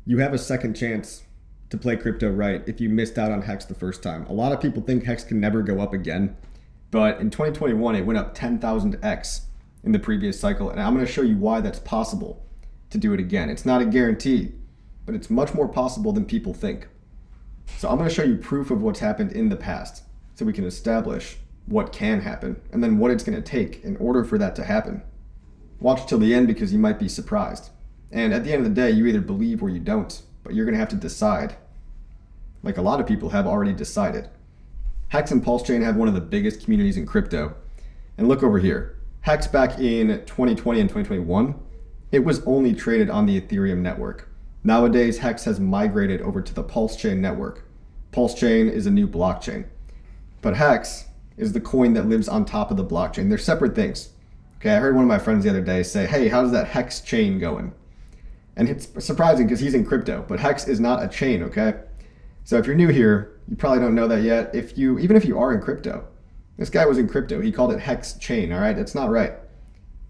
You have a second chance to play crypto right if you missed out on HEX the first time. A lot of people think HEX can never go up again, but in 2021 it went up 10,000x in the previous cycle, and I'm going to show you why that's possible to do it again. It's not a guarantee, but it's much more possible than people think. So I'm going to show you proof of what's happened in the past so we can establish what can happen and then what it's going to take in order for that to happen. Watch till the end because you might be surprised. And at the end of the day, you either believe or you don't, but you're going to have to decide. Like a lot of people have already decided. HEX and PulseChain have one of the biggest communities in crypto. And look over here. HEX back in 2020 and 2021, it was only traded on the Ethereum network. Nowadays, HEX has migrated over to the PulseChain network. PulseChain is a new blockchain. But HEX is the coin that lives on top of the blockchain. They're separate things. Okay, I heard one of my friends the other day say, hey, how's that HEX chain going? And it's surprising because he's in crypto, but HEX is not a chain, okay? So if you're new here, you probably don't know that yet. Even if you are in crypto, this guy was in crypto. He called it HEX chain, all right? It's not right.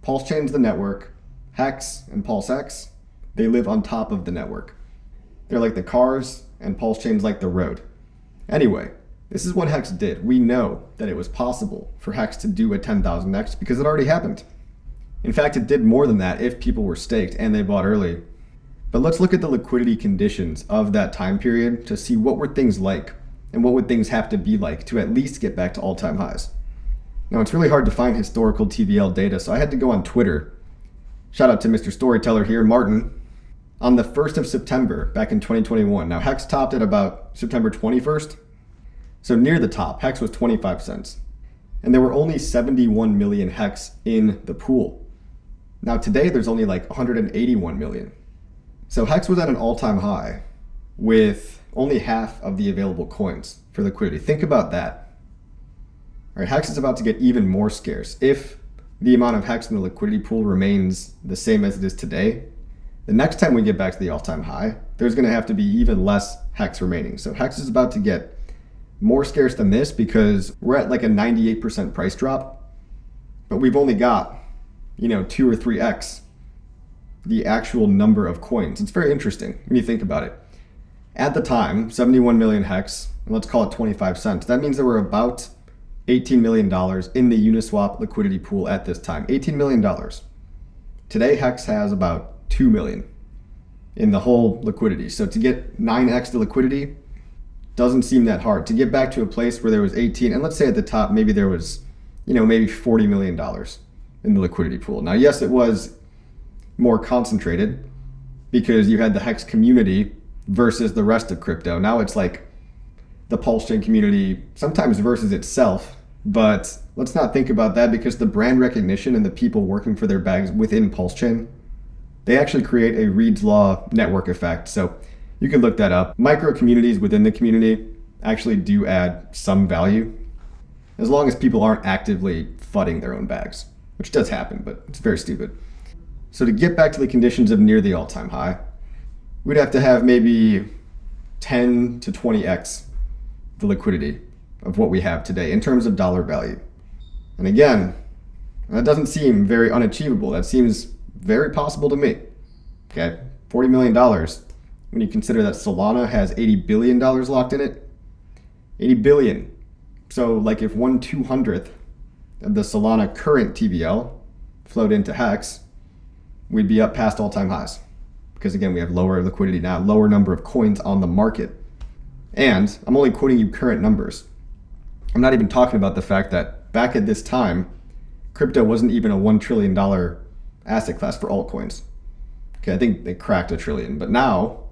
PulseChain's the network. HEX and PulseX, they live on top of the network. They're like the cars, and PulseChain's like the road. Anyway, this is what HEX did. We know that it was possible for HEX to do a 10,000x because it already happened. In fact, it did more than that if people were staked and they bought early. But let's look at the liquidity conditions of that time period to see what were things like and what would things have to be like to at least get back to all-time highs. Now, it's really hard to find historical TVL data, so I had to go on Twitter. Shout out to Mr. Storyteller here, Martin. On the 1st of September, back in 2021. Now, HEX topped at about September 21st. So near the top, HEX was 25 cents. And there were only 71 million HEX in the pool. Now today, there's only like 181 million. So HEX was at an all-time high with only half of the available coins for liquidity. Think about that. All right, HEX is about to get even more scarce. If the amount of HEX in the liquidity pool remains the same as it is today, the next time we get back to the all-time high, there's going to have to be even less HEX remaining. So HEX is about to get more scarce than this because we're at like a 98% price drop, but we've only got, 2 or 3x the actual number of coins. It's very interesting when you think about it. At the time, 71 million HEX, and let's call it 25 cents. That means there were about $18 million in the Uniswap liquidity pool at this time. $18 million. Today, HEX has about 2 million in the whole liquidity. So to get 9x the liquidity doesn't seem that hard. To get back to a place where there was 18, and let's say at the top, maybe there was, maybe $40 million in the liquidity pool. Now, yes, it was more concentrated because you had the HEX community versus the rest of crypto. Now it's like the PulseChain community sometimes versus itself, but let's not think about that because the brand recognition and the people working for their bags within PulseChain, they actually create a Reed's Law network effect. So you can look that up. Micro communities within the community actually do add some value as long as people aren't actively fudding their own bags, which does happen, but it's very stupid. So to get back to the conditions of near the all-time high, we'd have to have maybe 10 to 20x the liquidity of what we have today in terms of dollar value. And again, that doesn't seem very unachievable. That seems very possible to me. Okay, $40 million. When you consider that Solana has $80 billion locked in it, 80 billion. So like if 1/200th of the Solana current TVL flowed into HEX, we'd be up past all-time highs. Because again, we have lower liquidity now, lower number of coins on the market. And I'm only quoting you current numbers. I'm not even talking about the fact that back at this time, crypto wasn't even a $1 trillion asset class for altcoins. Okay, I think they cracked $1 trillion, but now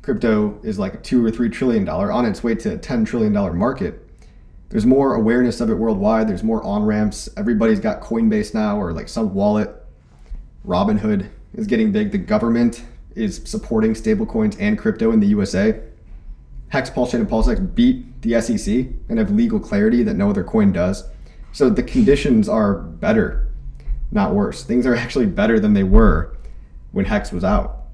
crypto is like a $2 or $3 trillion on its way to a $10 trillion market. There's more awareness of it worldwide. There's more on-ramps. Everybody's got Coinbase now or like some wallet. Robinhood is getting big. The government is supporting stablecoins and crypto in the USA. HEX, PulseChain, and PulseX beat the SEC and have legal clarity that no other coin does. So the conditions are better, not worse. Things are actually better than they were when HEX was out.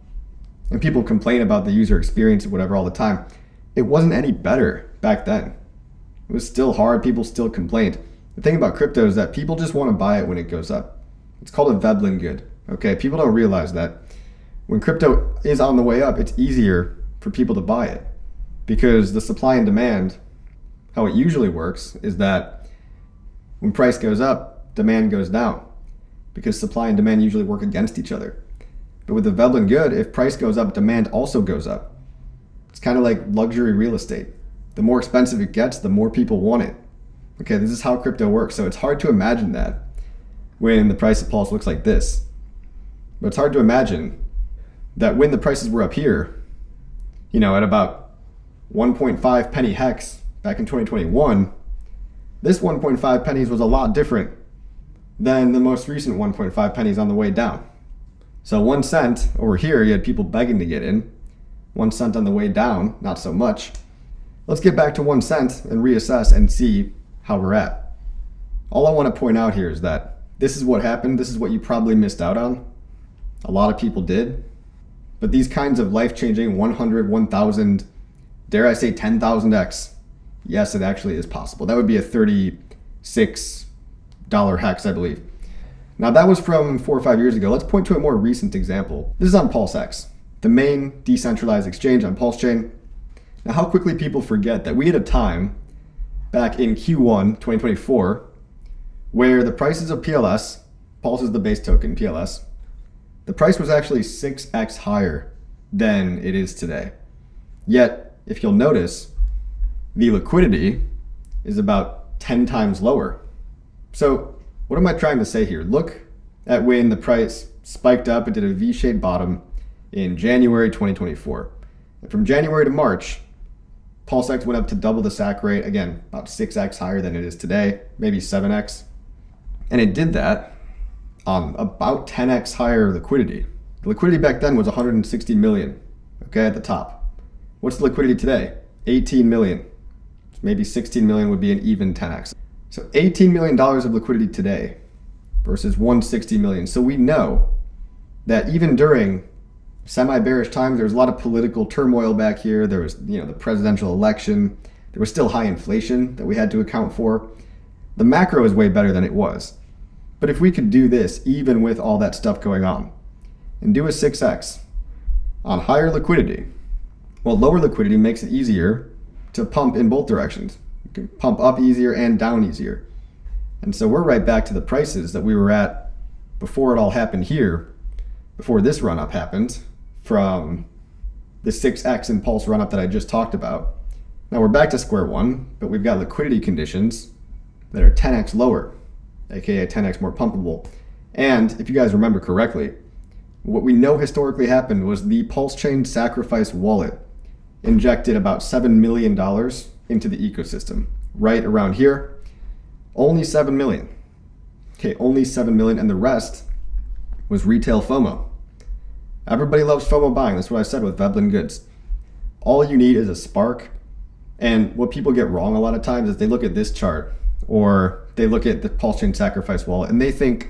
And people complain about the user experience or whatever all the time. It wasn't any better back then. It was still hard. People still complained. The thing about crypto is that people just want to buy it when it goes up. It's called a Veblen good. Okay, people don't realize that When crypto is on the way up, it's easier for people to buy it because the supply and demand, how it usually works is that when price goes up, demand goes down because supply and demand usually work against each other. But with the Veblen good, if price goes up, demand also goes up. It's kind of like luxury real estate. The more expensive it gets, the more people want it. Okay, this is how crypto works. So it's hard to imagine that when the price of Pulse looks like this. But it's hard to imagine that when the prices were up here, at about 1.5 penny HEX back in 2021, this 1.5 pennies was a lot different than the most recent 1.5 pennies on the way down. So 1 cent over here, you had people begging to get in. 1 cent on the way down, not so much. Let's get back to 1 cent and reassess and see how we're at. All I want to point out here is that this is what happened. This is what you probably missed out on. A lot of people did. But these kinds of life-changing 100, 1,000, dare I say 10,000x, yes, it actually is possible. That would be a $36 HEX, I believe. Now that was from 4 or 5 years ago. Let's point to a more recent example. This is on PulseX, the main decentralized exchange on PulseChain. Now how quickly people forget that we had a time back in Q1 2024 where the prices of PLS, Pulse is the base token, PLS, the price was actually 6x higher than it is today. Yet, if you'll notice, the liquidity is about 10 times lower. So what am I trying to say here? Look at when the price spiked up. It did a V-shaped bottom in January 2024. And from January to March, PulseX went up to double the SAC rate. Again, about 6x higher than it is today, maybe 7x. And it did that on about 10x higher liquidity. The liquidity back then was 160 million, okay, at the top. What's the liquidity today? 18 million. Maybe 16 million would be an even 10x. So $18 million of liquidity today versus 160 million. So we know that even during semi-bearish times, there was a lot of political turmoil back here. There was, the presidential election. There was still high inflation that we had to account for. The macro is way better than it was. But if we could do this, even with all that stuff going on, and do a 6x on higher liquidity, well, lower liquidity makes it easier to pump in both directions. You can pump up easier and down easier. And so we're right back to the prices that we were at before it all happened here, before this run-up happened, from the 6x and Pulse run-up that I just talked about. Now we're back to square one, but we've got liquidity conditions that are 10x lower, aka 10x more pumpable. And if you guys remember correctly, what we know historically happened was the PulseChain sacrifice wallet injected about $7 million into the ecosystem. Right around here, only 7 million. Okay, only 7 million, and the rest was retail FOMO. Everybody loves FOMO buying. That's what I said with Veblen goods. All you need is a spark. And what people get wrong a lot of times is they look at this chart or they look at the PulseChain sacrifice wallet and they think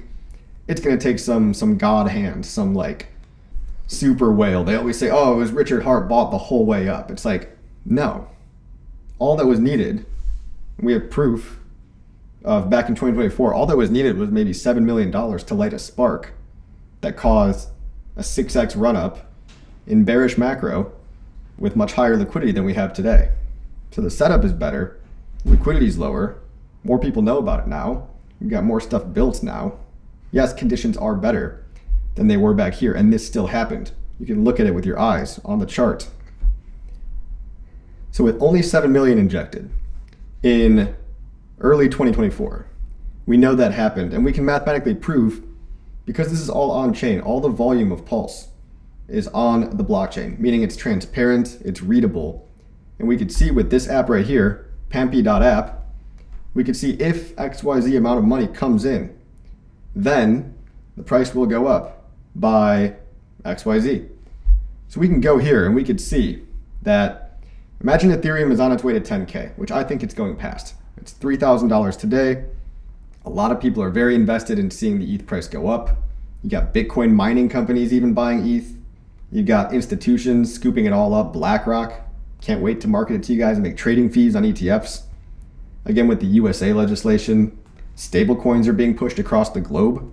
it's going to take some god hand, some like super whale. They always say, oh, it was Richard Hart bought the whole way up. It's like, no. All that was needed, we have proof of back in 2024, all that was needed was maybe $7 million to light a spark that caused a 6x run up in bearish macro with much higher liquidity than we have today. So the setup is better, liquidity is lower, more people know about it now, we've got more stuff built now. Yes, conditions are better than they were back here, and this still happened. You can look at it with your eyes on the chart. So with only 7 million injected in early 2024, we know that happened, and we can mathematically prove, because this is all on chain, all the volume of Pulse is on the blockchain, meaning it's transparent, it's readable. And we could see with this app right here, pampy.app, we could see if XYZ amount of money comes in, then the price will go up by XYZ. So we can go here and we could see that, imagine Ethereum is on its way to 10K, which I think it's going past. It's $3,000 today. A lot of people are very invested in seeing the ETH price go up. You got Bitcoin mining companies even buying ETH. You've got institutions scooping it all up. BlackRock, can't wait to market it to you guys and make trading fees on ETFs. Again, with the USA legislation, stablecoins are being pushed across the globe.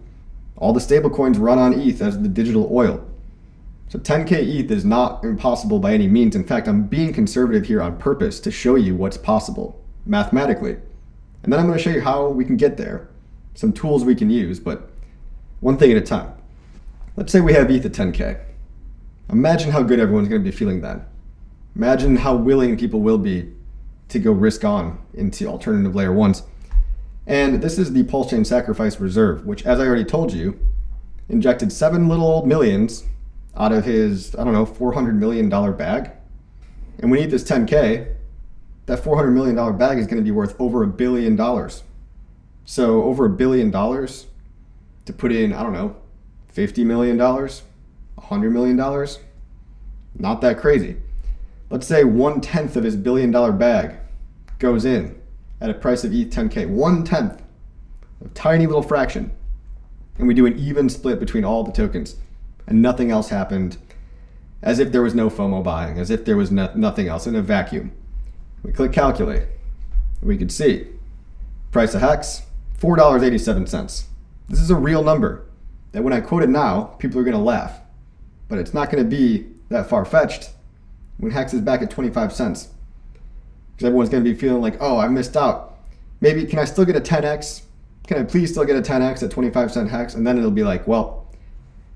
All the stablecoins run on ETH as the digital oil. So 10K ETH is not impossible by any means. In fact, I'm being conservative here on purpose to show you what's possible mathematically. And then I'm going to show you how we can get there, some tools we can use, but one thing at a time. Let's say we have ETH at 10K. Imagine how good everyone's going to be feeling then. Imagine how willing people will be to go risk on into alternative layer ones. And this is the PulseChain Sacrifice Reserve, which, as I already told you, injected 7 little old millions out of his, $400 million bag. And when ETH is 10K, that $400 million bag is going to be worth over $1 billion. So over $1 billion to put in, $50 million, $100 million, not that crazy. Let's say 1/10 of his $1 billion bag goes in at a price of ETH 10K, 1/10, a tiny little fraction. And we do an even split between all the tokens and nothing else happened, as if there was no FOMO buying, as if there was nothing else in a vacuum. We click calculate. We could see price of HEX, $4.87. This is a real number that when I quote it now, people are going to laugh. But it's not going to be that far-fetched when HEX is back at 25 cents. Because everyone's going to be feeling like, oh, I missed out. Maybe, can I still get a 10x? Can I please still get a 10x at 25 cent HEX? And then it'll be like, well,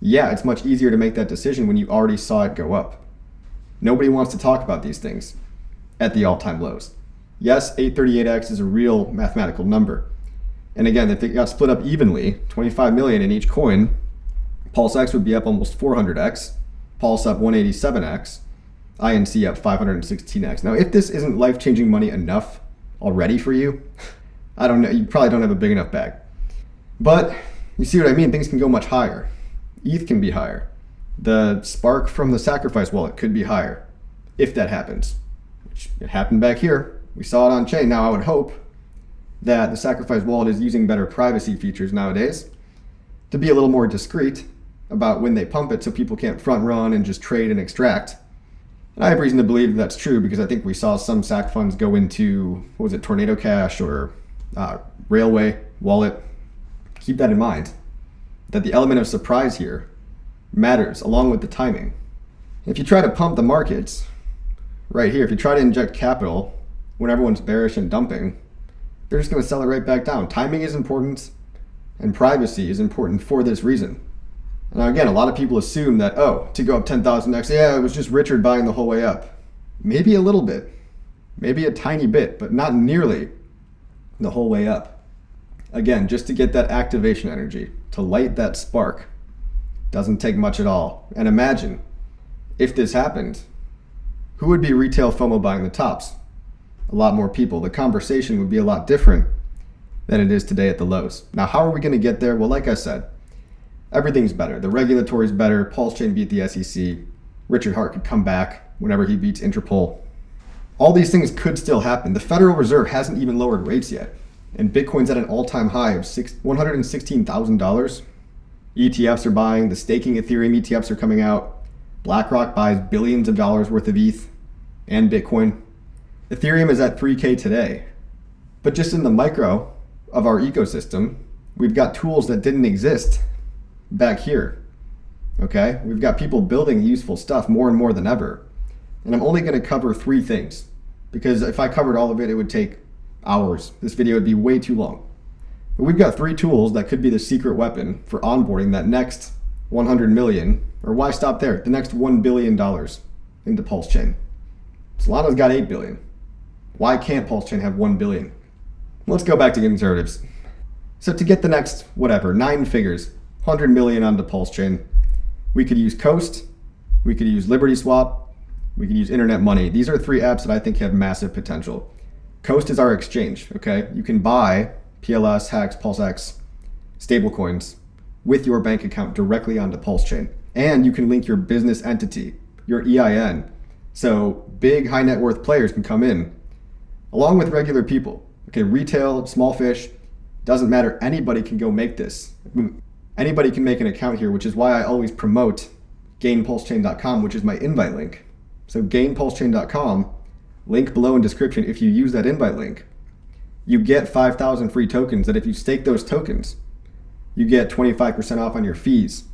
yeah, it's much easier to make that decision when you already saw it go up. Nobody wants to talk about these things at the all-time lows. Yes, 838x is a real mathematical number. And again, if it got split up evenly, 25 million in each coin, PulseX would be up almost 400x, Pulse up 187x, INC up 516x. Now, if this isn't life-changing money enough already for you, I don't know, you probably don't have a big enough bag. But you see what I mean? Things can go much higher. ETH can be higher. The spark from the sacrifice wallet could be higher if that happens, which it happened back here. We saw it on chain. Now, I would hope that the sacrifice wallet is using better privacy features nowadays to be a little more discreet about when they pump it so people can't front run and just trade and extract. And I have reason to believe that's true because I think we saw some SAC funds go into, Tornado Cash or Railway wallet. Keep that in mind, that the element of surprise here matters along with the timing. If you try to pump the markets right here, if you try to inject capital when everyone's bearish and dumping, they're just going to sell it right back down. Timing is important and privacy is important for this reason. Now again, a lot of people assume that, to go up 10,000x, yeah, it was just Richard buying the whole way up. Maybe a little bit, maybe a tiny bit, but not nearly the whole way up. Again, just to get that activation energy, to light that spark, doesn't take much at all. And imagine, if this happened, who would be retail FOMO buying the tops? A lot more people. The conversation would be a lot different than it is today at the lows. Now, how are we going to get there? Well, like I said, everything's better. The regulatory's better. PulseChain beat the SEC. Richard Hart could come back whenever he beats Interpol. All these things could still happen. The Federal Reserve hasn't even lowered rates yet. And Bitcoin's at an all-time high of $116,000. ETFs are buying. The staking Ethereum ETFs are coming out. BlackRock buys billions of dollars worth of ETH and Bitcoin. Ethereum is at 3K today. But just in the micro of our ecosystem, we've got tools that didn't exist back here. Okay? We've got people building useful stuff more and more than ever. And I'm only going to cover 3 things because if I covered all of it, it would take hours. This video would be way too long. But we've got 3 tools that could be the secret weapon for onboarding that next 100 million, or why stop there? The next $1 billion into PulseChain. Solana's got 8 billion. Why can't PulseChain have 1 billion? Let's go back to conservatives. So to get the next, 9 figures, 100 million onto PulseChain, we could use Coast, we could use Liberty Swap, we could use Internet Money. These are 3 apps that I think have massive potential. Coast is our exchange, okay? You can buy PLS, HEX, PulseX, stablecoins with your bank account directly onto PulseChain. And you can link your business entity, your EIN. So big high net worth players can come in along with regular people. Okay, retail, small fish, doesn't matter. Anybody can go make this. Anybody can make an account here, which is why I always promote gainpulsechain.com, which is my invite link. So gainpulsechain.com, link below in description. If you use that invite link, you get 5,000 free tokens that if you stake those tokens, you get 25% off on your fees.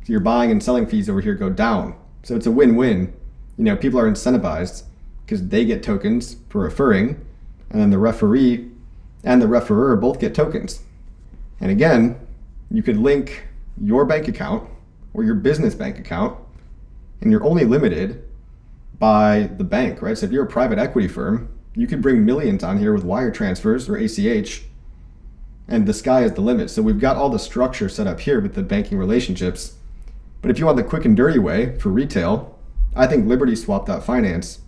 So your buying and selling fees over here go down. So it's a win-win. People are incentivized because they get tokens for referring, and then the referee and the referrer both get tokens. And again, you could link your bank account or your business bank account, and you're only limited by the bank, right? So if you're a private equity firm, you could bring millions on here with wire transfers or ACH, and the sky is the limit. So we've got all the structure set up here with the banking relationships. But if you want the quick and dirty way for retail, I think LibertySwap.finance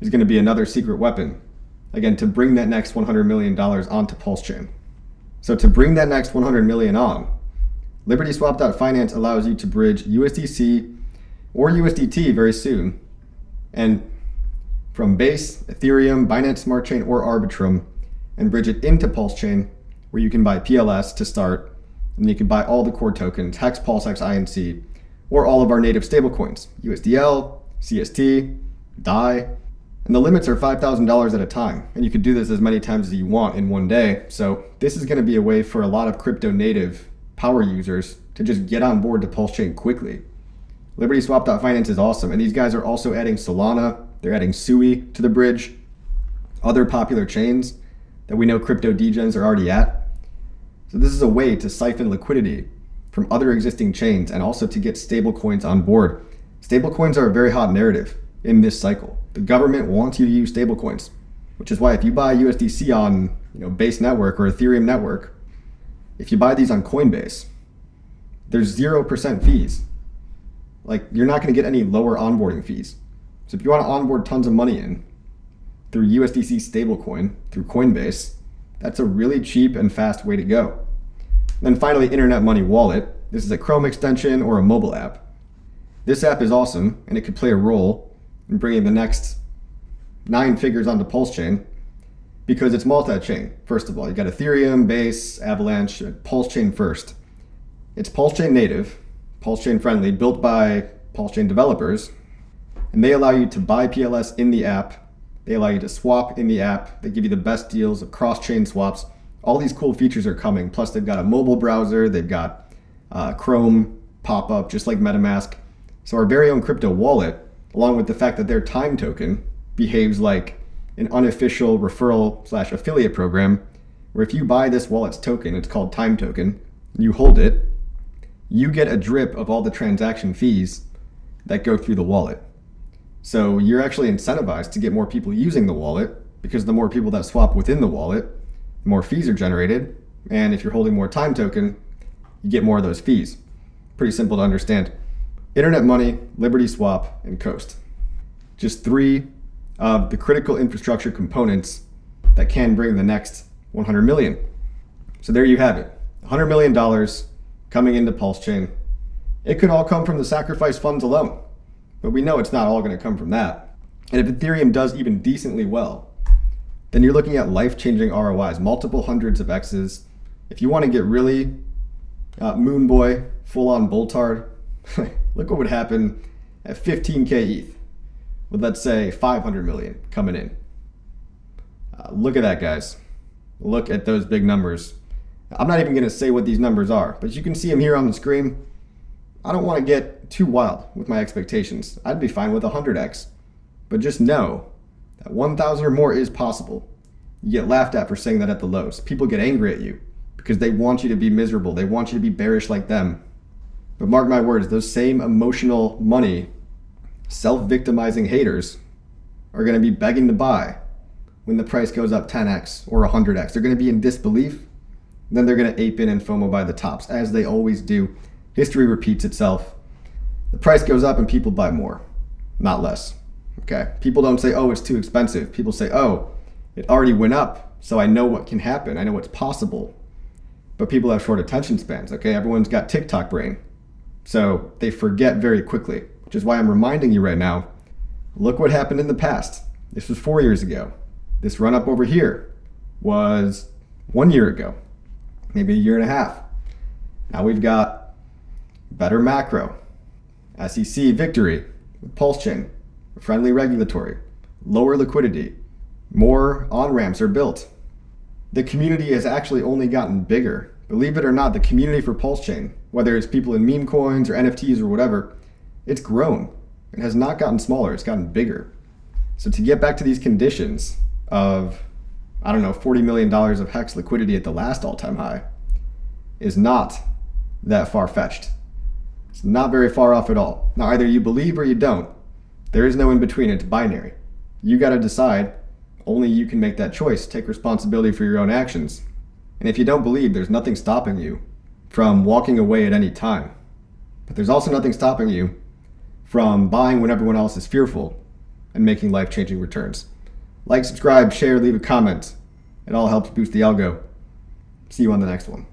is going to be another secret weapon, again, to bring that next $100 million onto PulseChain. So to bring that next 100 million on, LibertySwap.finance allows you to bridge USDC or USDT very soon, and from Base, Ethereum, Binance Smart Chain, or Arbitrum, and bridge it into PulseChain, where you can buy PLS to start, and you can buy all the core tokens, HEX, PulseX, INC, or all of our native stablecoins, USDL, CST, DAI, and the limits are $5,000 at a time. And you could do this as many times as you want in one day. So this is going to be a way for a lot of crypto native power users to just get on board to PulseChain quickly. LibertySwap.finance is awesome. And these guys are also adding Solana. They're adding Sui to the bridge, other popular chains that we know crypto degens are already at. So this is a way to siphon liquidity from other existing chains and also to get stablecoins on board. Stablecoins are a very hot narrative in this cycle. The government wants you to use stablecoins, which is why if you buy USDC on Base Network or Ethereum Network, if you buy these on Coinbase, there's 0% fees. Like, you're not going to get any lower onboarding fees. So if you want to onboard tons of money in through USDC stablecoin, through Coinbase, that's a really cheap and fast way to go. And then finally, Internet Money Wallet. This is a Chrome extension or a mobile app. This app is awesome, and it could play a role in bringing the next 9 figures onto PulseChain because it's multi-chain. First of all, you got Ethereum, Base, Avalanche, PulseChain first. It's PulseChain native, PulseChain friendly, built by PulseChain developers, and they allow you to buy PLS in the app. They allow you to swap in the app. They give you the best deals of cross-chain swaps. All these cool features are coming. Plus, they've got a mobile browser. They've got Chrome pop-up, just like MetaMask. So our very own crypto wallet, along with the fact that their time token behaves like an unofficial referral/affiliate program, where if you buy this wallet's token, it's called time token, you hold it, you get a drip of all the transaction fees that go through the wallet. So you're actually incentivized to get more people using the wallet, because the more people that swap within the wallet, the more fees are generated. And if you're holding more time token, you get more of those fees. Pretty simple to understand. Internet Money, Liberty Swap, and Coast. Just 3 of the critical infrastructure components that can bring the next 100 million. So there you have it. $100 million coming into PulseChain. It could all come from the sacrifice funds alone, but we know it's not all going to come from that. And if Ethereum does even decently well, then you're looking at life-changing ROIs, multiple hundreds of X's. If you want to get really moon boy, full-on boltard, look what would happen at 15K ETH with, let's say, 500 million coming in. Look at that, guys. Look at those big numbers. I'm not even going to say what these numbers are, but you can see them here on the screen. I don't want to get too wild with my expectations. I'd be fine with 100x, but just know that 1,000 or more is possible. You get laughed at for saying that at the lows. People get angry at you because they want you to be miserable. They want you to be bearish like them. But mark my words, those same emotional money, self-victimizing haters are going to be begging to buy when the price goes up 10x or 100x. They're going to be in disbelief. Then they're going to ape in and FOMO by the tops, as they always do. History repeats itself. The price goes up and people buy more, not less. Okay? People don't say, oh, it's too expensive. People say, oh, it already went up, so I know what can happen. I know what's possible. But people have short attention spans, okay? Everyone's got TikTok brain. So they forget very quickly, which is why I'm reminding you right now, look what happened in the past. This was 4 years ago. This run up over here was 1 year ago, maybe a year and a half. Now we've got better macro, SEC victory with PulseChain, friendly regulatory, lower liquidity, more on-ramps are built. The community has actually only gotten bigger Believe it or not, the community for PulseChain, whether it's people in meme coins or NFTs or whatever, it's grown. It has not gotten smaller, it's gotten bigger. So to get back to these conditions of, I don't know, $40 million of HEX liquidity at the last all-time high is not that far-fetched. It's not very far off at all. Now, either you believe or you don't. There is no in-between, it's binary. You gotta decide, only you can make that choice. Take responsibility for your own actions. And if you don't believe, there's nothing stopping you from walking away at any time. But there's also nothing stopping you from buying when everyone else is fearful and making life-changing returns. Like, subscribe, share, leave a comment. It all helps boost the algo. See you on the next one.